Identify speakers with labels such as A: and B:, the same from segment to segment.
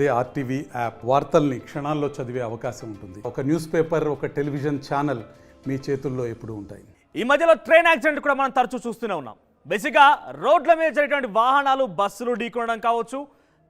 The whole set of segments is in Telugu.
A: అదే ఆర్టీవీ యాప్ వార్తల్ని క్షణాల్లో చదివే అవకాశం ఉంటుంది. ఒక న్యూస్ పేపర్, ఒక టెలివిజన్ ఛానల్ మీ చేతుల్లో ఎప్పుడూ ఉంటాయి.
B: ఈ మధ్యలో ట్రైన్ యాక్సిడెంట్ కూడా మనం తరచూ చూస్తూనే ఉన్నాం. బేసిక్గా రోడ్ల మీద జరిగేటువంటి వాహనాలు, బస్సులు ఢీకొనడం కావచ్చు,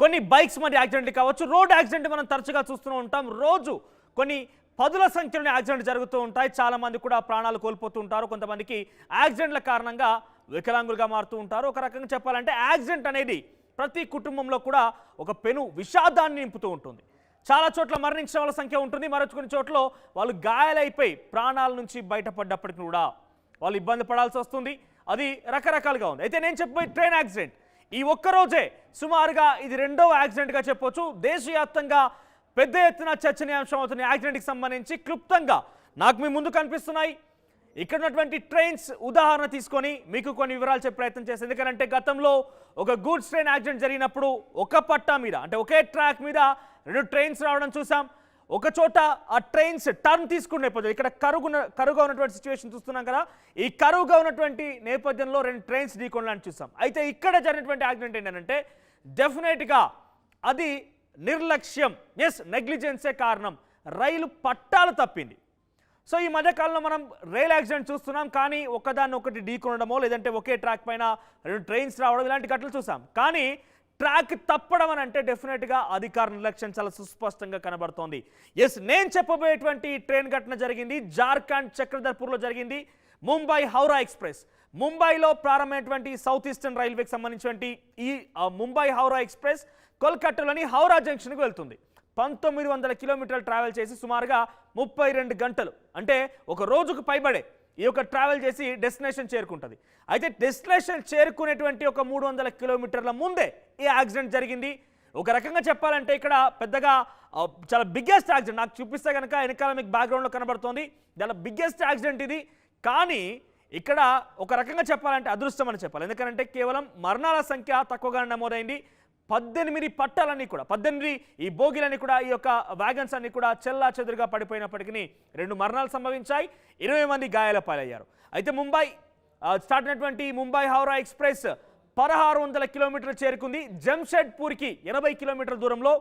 B: కొన్ని బైక్స్ మధ్య యాక్సిడెంట్ కావచ్చు, రోడ్ యాక్సిడెంట్ మనం తరచుగా చూస్తూనే ఉంటాం. రోజు కొన్ని పదుల సంఖ్యలోనే యాక్సిడెంట్ జరుగుతూ ఉంటాయి. చాలా మంది కూడా ప్రాణాలు కోల్పోతూ ఉంటారు. కొంతమందికి యాక్సిడెంట్ల కారణంగా వికలాంగులుగా మారుతూ ఉంటారు. ఒక రకంగా చెప్పాలంటే యాక్సిడెంట్ అనేది ప్రతి కుటుంబంలో కూడా ఒక పెను విషాదాన్ని నింపుతూ ఉంటుంది. చాలా చోట్ల మరణించిన వాళ్ళ సంఖ్య ఉంటుంది. మరో కొన్ని చోట్ల వాళ్ళు గాయాలైపోయి ప్రాణాల నుంచి బయటపడ్డప్పటికీ కూడా వాళ్ళు ఇబ్బంది పడాల్సి వస్తుంది. అది రకరకాలుగా ఉంది. అయితే నేను చెప్పబోయే ట్రైన్ యాక్సిడెంట్ ఈ ఒక్కరోజే సుమారుగా ఇది రెండవ యాక్సిడెంట్గా చెప్పొచ్చు. దేశవ్యాప్తంగా పెద్ద ఎత్తున చర్చనీయాంశం అవుతున్న యాక్సిడెంట్కి సంబంధించి క్లుప్తంగా నాకు మీ ముందు కనిపిస్తున్నాయి. ఇక్కడ ఉన్నటువంటి ట్రైన్స్ ఉదాహరణ తీసుకొని మీకు కొన్ని వివరాలు చెప్పే ప్రయత్నం చేస్తాను. ఎందుకంటే గతంలో ఒక గూడ్స్ ట్రైన్ యాక్సిడెంట్ జరిగినప్పుడు ఒక పట్టా మీద అంటే ఒకే ట్రాక్ మీద రెండు ట్రైన్స్ రావడం చూసాం. ఒక చోట ఆ ట్రైన్స్ టర్న్ తీసుకునే నేపథ్యం ఇక్కడ కరువుగా ఉన్నటువంటి సిచ్యువేషన్ చూస్తున్నాం కదా. ఈ కరువుగా ఉన్నటువంటి నేపథ్యంలో రెండు ట్రైన్స్ ఢీకొనడానికి చూసాం. అయితే ఇక్కడ జరిగినటువంటి యాక్సిడెంట్ ఏంటంటే డెఫినెట్గా అది నిర్లక్ష్యం, నెగ్లిజెన్సే కారణం. రైలు పట్టాలు తప్పింది. సో ఈ మధ్యకాలంలో మనం రైల్ యాక్సిడెంట్ చూస్తున్నాం. కానీ ఒకదాన్ని ఒకటి ఢీకొనడమో లేదంటే ఒకే ట్రాక్ పైన రెండు ట్రైన్స్ రావడం ఇలాంటి ఘటనలు చూసాం. కానీ ట్రాక్ తప్పడం అని అంటే డెఫినెట్గా అధికార నిర్లక్ష్యం చాలా సుస్పష్టంగా కనబడుతోంది. నేను చెప్పబోయేటువంటి ట్రైన్ ఘటన జరిగింది జార్ఖండ్ చక్రధర్పూర్లో జరిగింది. ముంబై హౌరా ఎక్స్ప్రెస్. ముంబైలో ప్రారంభమైనటువంటి సౌత్ ఈస్టర్న్ రైల్వేకి సంబంధించినటువంటి ఈ ముంబై హౌరా ఎక్స్ప్రెస్ కోల్కతాలోని హౌరా జంక్షన్కి వెళ్తుంది. 1900 కిలోమీటర్లు ట్రావెల్ చేసి సుమారుగా 32 గంటలు అంటే ఒక రోజుకు పైబడే ఈ యొక్క ట్రావెల్ చేసి డెస్టినేషన్ చేరుకుంటుంది. అయితే డెస్టినేషన్ చేరుకునేటువంటి ఒక 300 కిలోమీటర్ల ముందే ఈ యాక్సిడెంట్ జరిగింది. ఒక రకంగా చెప్పాలంటే ఇక్కడ పెద్దగా చాలా బిగ్గెస్ట్ యాక్సిడెంట్ నాకు చూపిస్తే కనుక వెనకాల మీకు బ్యాక్గ్రౌండ్లో కనబడుతోంది. చాలా బిగ్గెస్ట్ యాక్సిడెంట్ ఇది. కానీ ఇక్కడ ఒక రకంగా చెప్పాలంటే అదృష్టం అని చెప్పాలి. ఎందుకంటే కేవలం మరణాల సంఖ్య తక్కువగా నమోదైంది. 18 పట్టాలన్నీ కూడా 18 ఈ బోగిలన్నీ కూడా ఈ యొక్క వ్యాగన్స్ అన్ని కూడా చెల్లా చెదురుగా పడిపోయినప్పటికీ 2 మరణాలు సంభవించాయి. 20 మంది గాయాల పాలయ్యారు. అయితే ముంబై స్టార్ట్ అయినటువంటి ముంబై హౌరా ఎక్స్ప్రెస్ 1600 కిలోమీటర్లు చేరుకుంది. జంషెడ్పూర్కి 80 కిలోమీటర్ల దూరంలో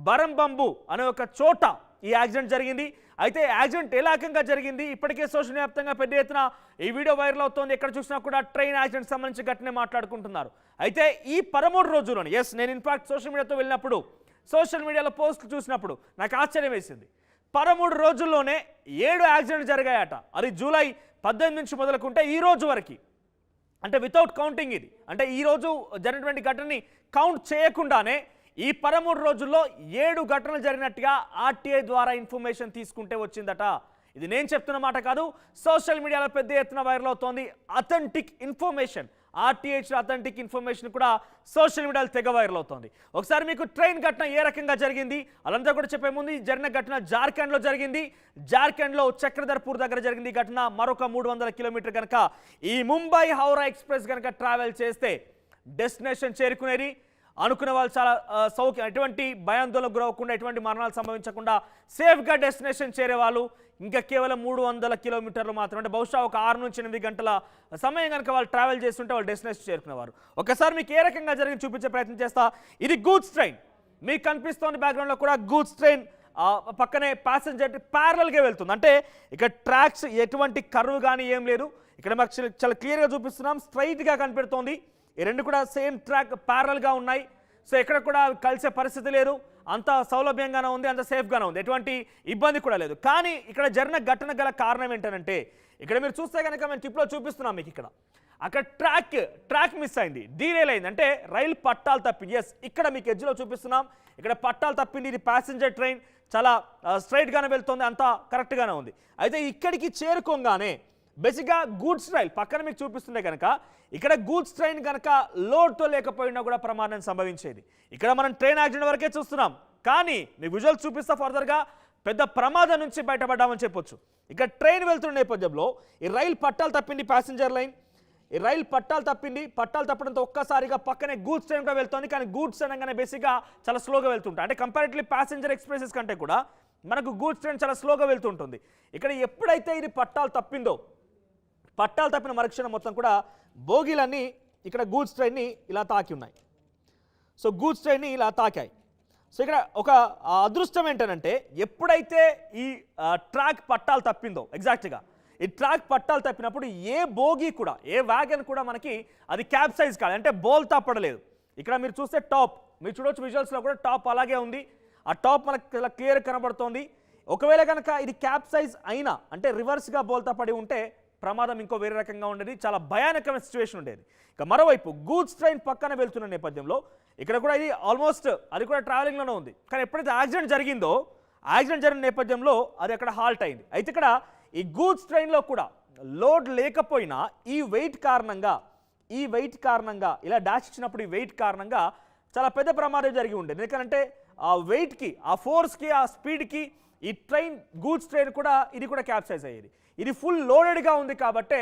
B: బరంబంబు అనే ఒక చోట ఈ యాక్సిడెంట్ జరిగింది. అయితే యాక్సిడెంట్ ఏ రకంగా జరిగింది ఇప్పటికే సోషల్ వ్యాప్తంగా పెద్ద ఎత్తున ఈ వీడియో వైరల్ అవుతోంది. ఎక్కడ చూసినా కూడా ట్రైన్ యాక్సిడెంట్ సంబంధించి ఘటనే మాట్లాడుకుంటున్నారు. అయితే ఈ 13 రోజుల్లోనే నేను ఇన్ఫాక్ట్ సోషల్ మీడియాతో వెళ్ళినప్పుడు సోషల్ మీడియాలో పోస్టులు చూసినప్పుడు నాకు ఆశ్చర్యం వేసింది. 13 రోజుల్లోనే 7 యాక్సిడెంట్ జరిగాయట. అది జూలై 18 నుంచి మొదలుకుంటే ఈ రోజు వరకు, అంటే వితౌట్ కౌంటింగ్ ఇది, అంటే ఈ రోజు జరిగినటువంటి ఘటనని కౌంట్ చేయకుండానే ఈ 13 రోజుల్లో 7 ఘటనలు జరిగినట్టుగా ఆర్టీఐ ద్వారా ఇన్ఫర్మేషన్ తీసుకుంటే వచ్చిందట. ఇది నేను చెప్తున్న మాట కాదు, సోషల్ మీడియాలో పెద్ద ఎత్తున వైరల్ అవుతోంది. Authentic information, RTI authentic information కూడా సోషల్ మీడియాలో తెగ వైరల్ అవుతోంది. ఒకసారి మీకు ట్రైన్ ఘటన ఏ రకంగా జరిగింది అలంతా కూడా చెప్పే ముందు ఈ జరిగిన ఘటన జార్ఖండ్లో జరిగింది. జార్ఖండ్లో చక్రధర్పూర్ దగ్గర జరిగింది ఈ ఘటన. మరొక 300 కిలోమీటర్ కనుక ఈ ముంబై హౌరా ఎక్స్ప్రెస్ కనుక ట్రావెల్ చేస్తే డెస్టినేషన్ చేరుకునేది. అనుకునే వాళ్ళు చాలా సౌఖ్యం, ఎటువంటి భయాందోళనకు గురవకుండా, ఎటువంటి మరణాలు సంభవించకుండా సేఫ్గా డెస్టినేషన్ చేరేవాళ్ళు ఇంకా కేవలం 300 కిలోమీటర్లు మాత్రమే, అంటే బహుశా ఒక 6 నుంచి 8 గంటల సమయం కనుక వాళ్ళు ట్రావెల్ చేస్తుంటే వాళ్ళు డెస్టినేషన్ చేరుకునేవారు. ఒకసారి మీకు ఏ రకంగా జరిగి చూపించే ప్రయత్నం చేస్తా. ఇది గూడ్స్ ట్రైన్, మీకు కనిపిస్తోంది బ్యాక్గ్రౌండ్లో కూడా గూడ్స్ ట్రైన్. పక్కనే ప్యాసింజర్ ప్యారలల్గా వెళ్తుంది. అంటే ఇక్కడ ట్రాక్స్ ఎటువంటి కర్వ్ కానీ ఏం లేదు. ఇక్కడ మాకు చాలా క్లియర్గా చూపిస్తున్నాం, స్ట్రైట్గా కనిపెడుతోంది. ఈ రెండు కూడా సేమ్ ట్రాక్ ప్యారలల్గా ఉన్నాయి. సో ఎక్కడ కూడా కలిసే పరిస్థితి లేదు. అంత సౌలభ్యంగానే ఉంది, అంత సేఫ్గానే ఉంది, ఎటువంటి ఇబ్బంది కూడా లేదు. కానీ ఇక్కడ జరిగిన ఘటన గల కారణం ఏంటంటే ఇక్కడ మీరు చూస్తే కనుక మేము టిప్లో చూపిస్తున్నాం మీకు. ఇక్కడ అక్కడ ట్రాక్ మిస్ అయింది, డీరేల్ అయింది, అంటే రైలు పట్టాలు తప్పింది. ఇక్కడ మీకు ఎడ్జ్లో చూపిస్తున్నాం, ఇక్కడ పట్టాలు తప్పింది. ఇది ప్యాసింజర్ ట్రైన్, చాలా స్ట్రైట్గానే వెళ్తుంది, అంతా కరెక్ట్గానే ఉంది. అయితే ఇక్కడికి చేరుకోగానే బేసిక్గా గూడ్స్ రైల్ పక్కన మీకు చూపిస్తుండే కనుక ఇక్కడ గూడ్స్ ట్రైన్ కనుక లోడ్తో లేకపోయినా కూడా ప్రమాదం సంభవించేది. ఇక్కడ మనం ట్రైన్ యాక్సిడెంట్ వరకే చూస్తున్నాం, కానీ మీకు విజువల్ చూపిస్తా ఫర్దర్గా పెద్ద ప్రమాదం నుంచి బయటపడ్డామని చెప్పొచ్చు. ఇక్కడ ట్రైన్ వెళ్తున్న నేపథ్యంలో ఈ రైలు పట్టాలు తప్పింది, ప్యాసింజర్ లైన్ ఈ రైలు పట్టాలు తప్పింది. పట్టాలు తప్పడంతో ఒక్కసారిగా పక్కనే గూడ్స్ ట్రైన్ కూడా వెళ్తుంది. కానీ గూడ్స్ అనగానే బేసిక్గా చాలా స్లోగా వెళ్తుంటాయి. అంటే కంపారిటివ్లీ ప్యాసింజర్ ఎక్స్ప్రెసెస్ కంటే కూడా మనకు గూడ్స్ ట్రైన్ చాలా స్లోగా వెళ్తుంటుంది. ఇక్కడ ఎప్పుడైతే ఇది పట్టాలు తప్పిందో, పట్టాలు తప్పిన మరుక్షణం మొత్తం కూడా బోగీలన్నీ ఇక్కడ గూడ్స్ ట్రైన్ని ఇలా తాకి ఉన్నాయి. సో గూడ్స్ ట్రైన్ని ఇలా తాకాయి. సో ఇక్కడ ఒక అదృష్టం ఏంటంటే ఎప్పుడైతే ఈ ట్రాక్ పట్టాలు తప్పిందో ఎగ్జాక్ట్గా ఈ ట్రాక్ పట్టాలు తప్పినప్పుడు ఏ బోగి కూడా ఏ వ్యాగన్ కూడా మనకి అది క్యాప్సైజ్ కాదు, అంటే బోల్తా పడలేదు. ఇక్కడ మీరు చూస్తే టాప్ మీరు చూడొచ్చు విజువల్స్లో కూడా టాప్ అలాగే ఉంది. ఆ టాప్ మనకు ఇలా క్లియర్ కనబడుతోంది. ఒకవేళ కనుక ఇది క్యాప్సైజ్ అయినా అంటే రివర్స్గా బోల్తా పడి ఉంటే ప్రమాదం ఇంకో వేరే రకంగా ఉండేది, చాలా భయానకమైన సిచ్యువేషన్ ఉండేది. ఇక మరోవైపు గూడ్స్ ట్రైన్ పక్కన వెళ్తున్న నేపథ్యంలో ఇక్కడ కూడా ఇది ఆల్మోస్ట్ అది కూడా ట్రావెలింగ్లోనే ఉంది. కానీ ఎప్పుడైతే యాక్సిడెంట్ జరిగిందో యాక్సిడెంట్ జరిగిన నేపథ్యంలో అది అక్కడ హాల్ట్ అయింది. అయితే ఇక్కడ ఈ గూడ్స్ ట్రైన్లో కూడా లోడ్ లేకపోయినా ఈ వెయిట్ కారణంగా ఇలా డాష్ ఇచ్చినప్పుడు ఈ వెయిట్ కారణంగా చాలా పెద్ద ప్రమాదం జరిగి ఉండేది. ఎందుకంటే ఆ వెయిట్కి ఆ ఫోర్స్కి ఆ స్పీడ్కి ఈ గూడ్స్ ట్రైన్ కూడా ఇది కూడా క్యాప్సైజ్ అయ్యేది. ఇది ఫుల్ లోడెడ్గా ఉంది కాబట్టే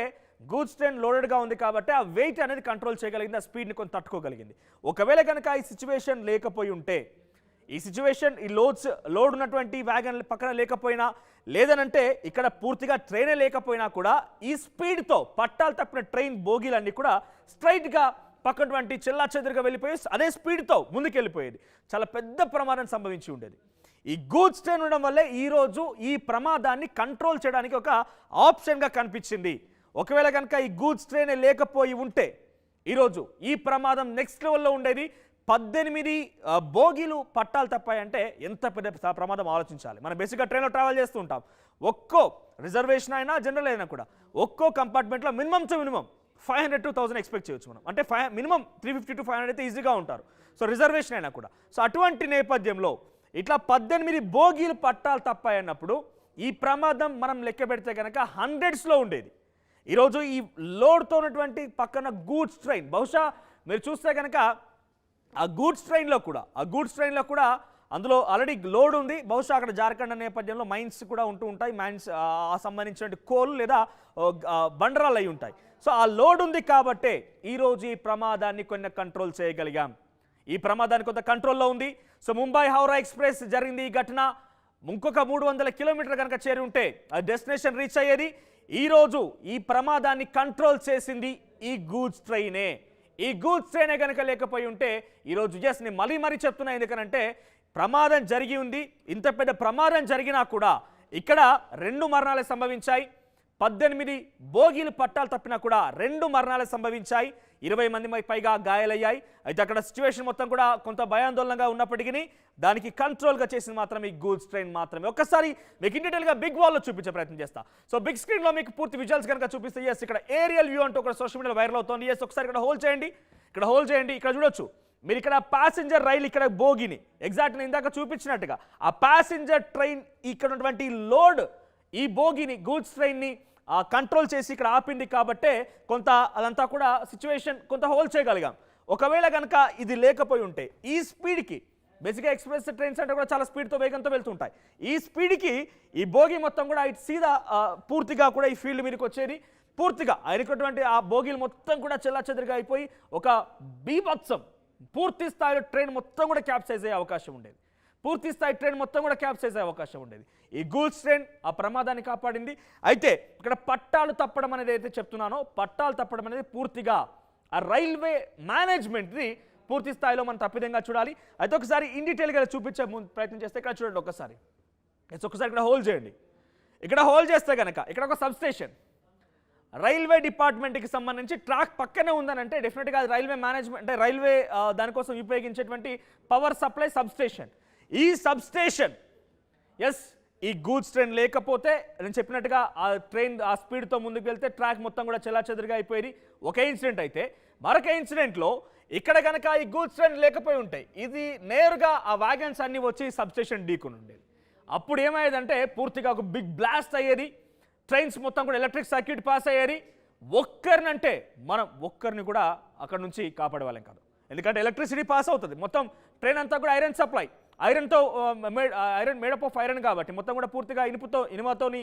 B: గూడ్స్ ట్రైన్ లోడెడ్గా ఉంది కాబట్టి ఆ వెయిట్ అనేది కంట్రోల్ చేయగలిగింది, ఆ స్పీడ్ని కొంత తట్టుకోగలిగింది. ఒకవేళ కనుక ఈ సిచ్యువేషన్ లేకపోయి ఉంటే ఈ లోడ్ ఉన్నటువంటి వ్యాగన్ పక్కన లేకపోయినా లేదనంటే ఇక్కడ పూర్తిగా ట్రైనే లేకపోయినా కూడా ఈ స్పీడ్తో పట్టాలు తప్పిన ట్రైన్ బోగీలన్నీ కూడా స్ట్రైట్గా పక్కనటువంటి చెల్లా చెదురుగా వెళ్ళిపోయి అదే స్పీడ్తో ముందుకెళ్ళిపోయేది. చాలా పెద్ద ప్రమాదం సంభవించి ఉండేది. ఈ గూడ్స్ ట్రైన్ ఉండడం వల్లే ఈరోజు ఈ ప్రమాదాన్ని కంట్రోల్ చేయడానికి ఒక ఆప్షన్గా కనిపించింది. ఒకవేళ కనుక ఈ గూడ్స్ ట్రైన్ లేకపోయి ఉంటే ఈరోజు ఈ ప్రమాదం నెక్స్ట్ లెవెల్లో ఉండేది. 18 బోగీలు పట్టాలు తప్పాయంటే ఎంత పెద్ద ప్రమాదం ఆలోచించాలి. మనం బేసిక్గా ట్రైన్లో ట్రావెల్ చేస్తూ ఉంటాం. ఒక్కో రిజర్వేషన్ అయినా జనరల్ అయినా కూడా ఒక్కో కంపార్ట్మెంట్లో మినిమం 500 to 1000 ఎక్స్పెక్ట్ చేయొచ్చు మనం. అంటే మినిమం 350 to 500 అయితే ఈజీగా ఉంటారు. సో రిజర్వేషన్ అయినా కూడా. సో అటువంటి నేపథ్యంలో ఇట్లా 18 బోగీలు పట్టాలు తప్పాయన్నప్పుడు ఈ ప్రమాదం మనం లెక్క పెడితే కనుక హండ్రెడ్స్లో ఉండేది. ఈరోజు ఈ లోడ్తో ఉన్నటువంటి పక్కన గూడ్స్ ట్రైన్ బహుశా మీరు చూస్తే కనుక ఆ గూడ్స్ ట్రైన్లో కూడా అందులో ఆల్రెడీ లోడ్ ఉంది. బహుశా అక్కడ జార్ఖండ్ నేపథ్యంలో మైన్స్ కూడా ఉంటూ ఉంటాయి. మైన్స్ సంబంధించిన కోల్ లేదా బండరాలు అయి ఉంటాయి. సో ఆ లోడ్ ఉంది కాబట్టే ఈరోజు ఈ ప్రమాదాన్ని కొంత కంట్రోల్ చేయగలిగాం. ఈ ప్రమాదాన్ని కొంత కంట్రోల్లో ఉంది. సో ముంబై హౌరా ఎక్స్ప్రెస్ జరిగింది ఈ ఘటన. ఇంకొక 300 కిలోమీటర్లు కనుక చేరి ఉంటే ఆ డెస్టినేషన్ రీచ్ అయ్యేది. ఈరోజు ఈ ప్రమాదాన్ని కంట్రోల్ చేసింది ఈ గూడ్స్ ట్రైనే. ఈ గూడ్స్ ట్రైనే కనుక లేకపోయి ఉంటే ఈరోజు నేను మరీ చెప్తున్నా, ఎందుకనంటే ప్రమాదం జరిగి ఉంది. ఇంత పెద్ద ప్రమాదం జరిగినా కూడా ఇక్కడ 2 మరణాలు సంభవించాయి. 18 బోగీలు పట్టాలు తప్పినా కూడా 2 మరణాలు సంభవించాయి. 20 మంది పైగా గాయాలయ్యాయి. అయితే అక్కడ సిచ్యువేషన్ మొత్తం కూడా కొంత భయాందోళనగా ఉన్నప్పటికీ దానికి కంట్రోల్గా చేసింది మాత్రం ఈ గూడ్స్ ట్రైన్ మాత్రమే. ఒక్కసారి మీకు ఇన్ డీటెయిల్గా బిగ్ వాల్లో చూపించే ప్రయత్నం చేస్తా. సో బిగ్ స్క్రీన్లో మీకు పూర్తి విజువల్స్ కనుక చూపిస్తే ఎస్ ఇక్కడ ఏరియల్ వ్యూ అంటూ ఒక సోషల్ మీడియాలో వైరల్ అవుతుంది. ఎస్ ఒకసారి ఇక్కడ హోల్డ్ చేయండి. ఇక్కడ చూడొచ్చు మీరు ఇక్కడ ప్యాసింజర్ రైలు ఇక్కడ బోగిని ఎగ్జాక్ట్ నేను ఇందాక చూపించినట్టుగా ఆ ప్యాసింజర్ ట్రైన్ ఇక్కడ ఉన్నటువంటి లోడ్ ఈ బోగిని గూడ్స్ ట్రైన్ని కంట్రోల్ చేసి ఇక్కడ ఆపింది కాబట్టే కొంత అదంతా కూడా సిచ్యువేషన్ కొంత హోల్డ్ చేయగలిగాం. ఒకవేళ కనుక ఇది లేకపోయి ఉంటే ఈ స్పీడ్కి బేసిక్గా ఎక్స్ప్రెస్ ట్రైన్స్ అంటే కూడా చాలా స్పీడ్తో వేగంతో వెళ్తుంటాయి. ఈ స్పీడ్కి ఈ బోగి మొత్తం కూడా ఇటు సీదా పూర్తిగా కూడా ఈ ఫీల్డ్ మీదకి వచ్చేది. పూర్తిగా ఆయనటువంటి ఆ బోగీలు మొత్తం కూడా చెల్లాచెదురుగా అయిపోయి ఒక బీభత్సం పూర్తి స్థాయిలో ట్రైన్ మొత్తం కూడా క్యాప్సైజ్ అయ్యే అవకాశం ఉండేది. ఈ గూడ్స్ ట్రైన్ ఆ ప్రమాదాన్ని కాపాడింది. అయితే ఇక్కడ పట్టాలు తప్పడం అనేది అయితే చెప్తున్నానో పట్టాలు తప్పడం అనేది పూర్తిగా ఆ రైల్వే మేనేజ్మెంట్ది పూర్తి స్థాయిలో మనం తప్పిదంగా చూడాలి. అయితే ఒకసారి ఇన్ డీటెయిల్గా చూపించే ప్రయత్నం చేస్తే ఇక్కడ చూడండి ఒకసారి ఇక్కడ హోల్డ్ చేయండి. ఇక్కడ హోల్డ్ చేస్తే కనుక ఇక్కడ ఒక సబ్స్టేషన్ రైల్వే డిపార్ట్మెంట్కి సంబంధించి ట్రాక్ పక్కనే ఉందనంటే డెఫినెట్గా అది రైల్వే మేనేజ్మెంట్ అంటే రైల్వే దానికోసం ఉపయోగించేటువంటి పవర్ సప్లై సబ్స్టేషన్. ఈ సబ్స్టేషన్ ఈ గూడ్స్ ట్రైన్ లేకపోతే నేను చెప్పినట్టుగా ఆ ట్రైన్ ఆ స్పీడ్తో ముందుకు వెళ్తే ట్రాక్ మొత్తం కూడా చెల్లాచెదురుగా అయిపోయింది. ఒక ఇన్సిడెంట్ అయితే మరొక ఇన్సిడెంట్లో ఇక్కడ కనుక ఈ గూడ్స్ ట్రైన్ లేకపోయి ఉంటాయి ఇది నేరుగా ఆ వ్యాగన్స్ అన్నీ వచ్చి సబ్స్టేషన్ ఢీకొని ఉండేది. అప్పుడు ఏమయ్యేదంటే పూర్తిగా ఒక బిగ్ బ్లాస్ట్ అయ్యేది. ట్రైన్స్ మొత్తం కూడా ఎలక్ట్రిక్ సర్క్యూట్ పాస్ అయ్యేది. ఒక్కరిని కూడా అక్కడ నుంచి కాపాడేవాళ్ళం కాదు. ఎందుకంటే ఎలక్ట్రిసిటీ పాస్ అవుతుంది. మొత్తం ట్రైన్ అంతా కూడా iron supply iron made up of iron కాబట్టి మొత్తం కూడా పూర్తిగా ఇనుమతోని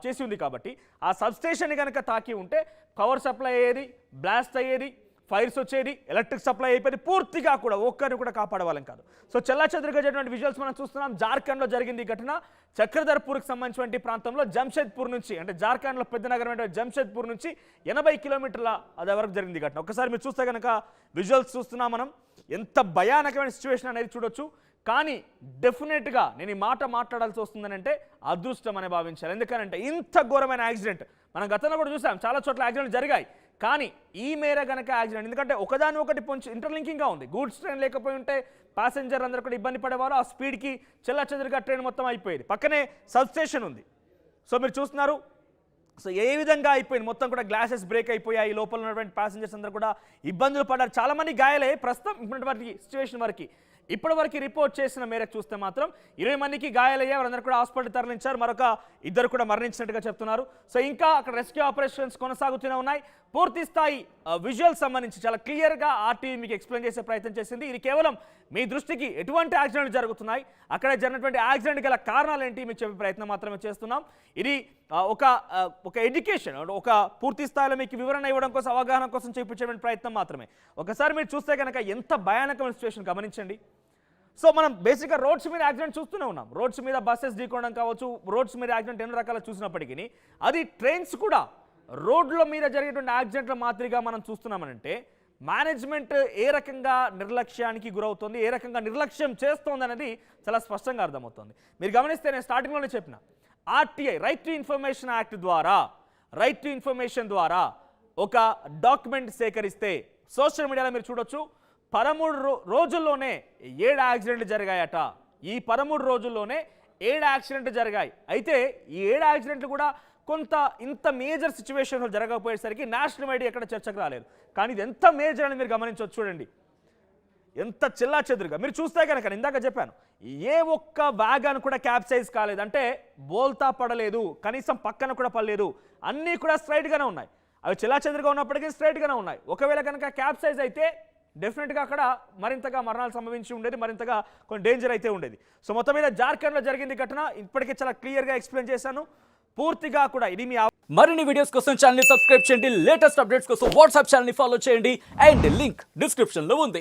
B: చేసి ఉంది కాబట్టి ఆ సబ్స్టేషన్ని కనుక తాకి ఉంటే పవర్ సప్లై అయ్యేది, బ్లాస్ట్ అయ్యేది, ఫైర్స్ వచ్చేది, ఎలక్ట్రిక్ సప్లై అయిపోయింది. పూర్తిగా కూడా ఒక్కరిని కూడా కాపాడేవాళ్ళం కాదు. సో చెల్లాచెదురుగా జరిగినటువంటి విజువల్స్ మనం చూస్తున్నాం. జార్ఖండ్లో జరిగింది ఈ ఘటన. చక్రధర్పూర్కి సంబంధించినటువంటి ప్రాంతంలో జంషెద్పూర్ నుంచి అంటే జార్ఖండ్లో పెద్ద నగరమైన జంషెద్పూర్ నుంచి 80 కిలోమీటర్ల అది వరకు జరిగింది ఘటన. ఒకసారి మీరు చూస్తే కనుక విజువల్స్ చూస్తున్నాం మనం. ఎంత భయానకమైన సిచ్యువేషన్ అనేది చూడొచ్చు. కానీ డెఫినెట్గా నేను ఈ మాట మాట్లాడాల్సి వస్తుందని అంటే అదృష్టం అని భావించాలి. ఎందుకనంటే ఇంత ఘోరమైన యాక్సిడెంట్ మనం గతంలో కూడా చూసాం, చాలా చోట్ల యాక్సిడెంట్ జరిగాయి. కానీ ఈ మేర గనక యాక్సిడెంట్, ఎందుకంటే ఒకదాని ఒకటి కొంచెం ఇంటర్లింకింగ్గా ఉంది. గూడ్స్ ట్రైన్ లేకపోయి ఉంటే ప్యాసింజర్ అందరూ కూడా ఇబ్బంది పడేవారు. ఆ స్పీడ్కి చెల్లాచెదురుగా ట్రైన్ మొత్తం అయిపోయేది. పక్కనే సబ్స్టేషన్ ఉంది. సో మీరు చూస్తున్నారు, సో ఏ విధంగా అయిపోయింది, మొత్తం కూడా గ్లాసెస్ బ్రేక్ అయిపోయాయి. లోపల ఉన్నటువంటి ప్యాసింజర్స్ అందరూ కూడా ఇబ్బందులు పడ్డారు. చాలామంది గాయాలయ్యాయి. ప్రస్తుతం ఇప్పటి సిచ్యువేషన్ వరకు ఇప్పటివరకు రిపోర్ట్ చేసిన మేరకు చూస్తే మాత్రం 20 మందికి గాయాలయ్యాయి. వారందరూ కూడా హాస్పిటల్ తరలించారు. మరొక 2 కూడా మరణించినట్టుగా చెప్తున్నారు. సో ఇంకా అక్కడ రెస్క్యూ ఆపరేషన్స్ కొనసాగుతూనే ఉన్నాయి. పూర్తి స్థాయి విజువల్ సంబంధించి చాలా క్లియర్గా ఆర్టీవీ మీకు ఎక్స్ప్లెయిన్ చేసే ప్రయత్నం చేసింది. ఇది కేవలం మీ దృష్టికి ఎటువంటి యాక్సిడెంట్ జరుగుతున్నాయి, అక్కడ జరిగినటువంటి యాక్సిడెంట్ గల కారణాలు ఏంటి మీకు చెప్పే ప్రయత్నం మాత్రమే చేస్తున్నాం. ఇది ఒక ఎడ్యుకేషన్, ఒక పూర్తి స్థాయిలో మీకు వివరణ ఇవ్వడం కోసం, అవగాహన కోసం చూపించేటువంటి ప్రయత్నం మాత్రమే. ఒకసారి మీరు చూస్తే కనుక ఎంత భయానకమైన సిచ్యువేషన్ గమనించండి. సో మనం బేసిక్గా రోడ్స్ మీద యాక్సిడెంట్ చూస్తూనే ఉన్నాం. రోడ్స్ మీద బస్సెస్ ఢీకొనడం కావచ్చు, రోడ్స్ మీద యాక్సిడెంట్ ఎన్నో రకాల చూసినప్పటికీ అది ట్రైన్స్ కూడా రోడ్ల మీద జరిగేటువంటి యాక్సిడెంట్ల మాదిరిగా మనం చూస్తున్నామనంటే మేనేజ్మెంట్ ఏ రకంగా నిర్లక్ష్యానికి గురవుతుంది, ఏ రకంగా నిర్లక్ష్యం చేస్తోంది అనేది చాలా స్పష్టంగా అర్థమవుతుంది. మీరు గమనిస్తే నేను స్టార్టింగ్లోనే చెప్పిన RTI right to information act ద్వారా, రైట్ టు ఇన్ఫర్మేషన్ ద్వారా ఒక డాక్యుమెంట్ సేకరిస్తే సోషల్ మీడియాలో మీరు చూడొచ్చు 13 రోజుల్లోనే 7 యాక్సిడెంట్లు జరిగాయట. ఈ 13 రోజుల్లోనే 7 యాక్సిడెంట్లు జరిగాయి. అయితే ఈ 7 యాక్సిడెంట్లు కూడా కొంత ఇంత మేజర్ సిచ్యువేషన్లో జరగకపోయేసరికి నేషనల్ మీడియా ఎక్కడ చర్చకు రాలేదు. కానీ ఇది ఎంత మేజర్ అని మీరు గమనించవచ్చు. చూడండి ఎంత చెల్లా చెదురుగా మీరు చూస్తే కనుక ఇందాక చెప్పాను, ఏ ఒక్క వ్యాగన్ కూడా క్యాప్సైజ్ కాలేదు, అంటే బోల్తా పడలేదు, కనీసం పక్కన కూడా పడలేదు, అన్నీ కూడా స్ట్రైట్గానే ఉన్నాయి. అవి చెల్లా చెదురుగా ఉన్నప్పటికీ స్ట్రైట్గానే ఉన్నాయి. ఒకవేళ కనుక క్యాప్సైజ్ అయితే డెఫినెట్గా అక్కడ మరింతగా మరణాలు సంభవించి ఉండేది, మరింతగా కొన్ని డేంజర్ అయితే ఉండేది. సో మొత్తం మీద జార్ఖండ్లో జరిగింది ఘటన ఇప్పటికే చాలా క్లియర్గా ఎక్స్ప్లెయిన్ చేశాను. పూర్తిగా కూడా ఇది మీ
C: మరిన్ని వీడియోస్ కోసం ఛానల్ ని సబ్స్క్రైబ్ చేయండి. లేటెస్ట్ అప్డేట్స్ కోసం వాట్సాప్ ఛానల్ ని ఫాలో చేయండి. అండ్ లింక్ డిస్క్రిప్షన్ లో ఉంది.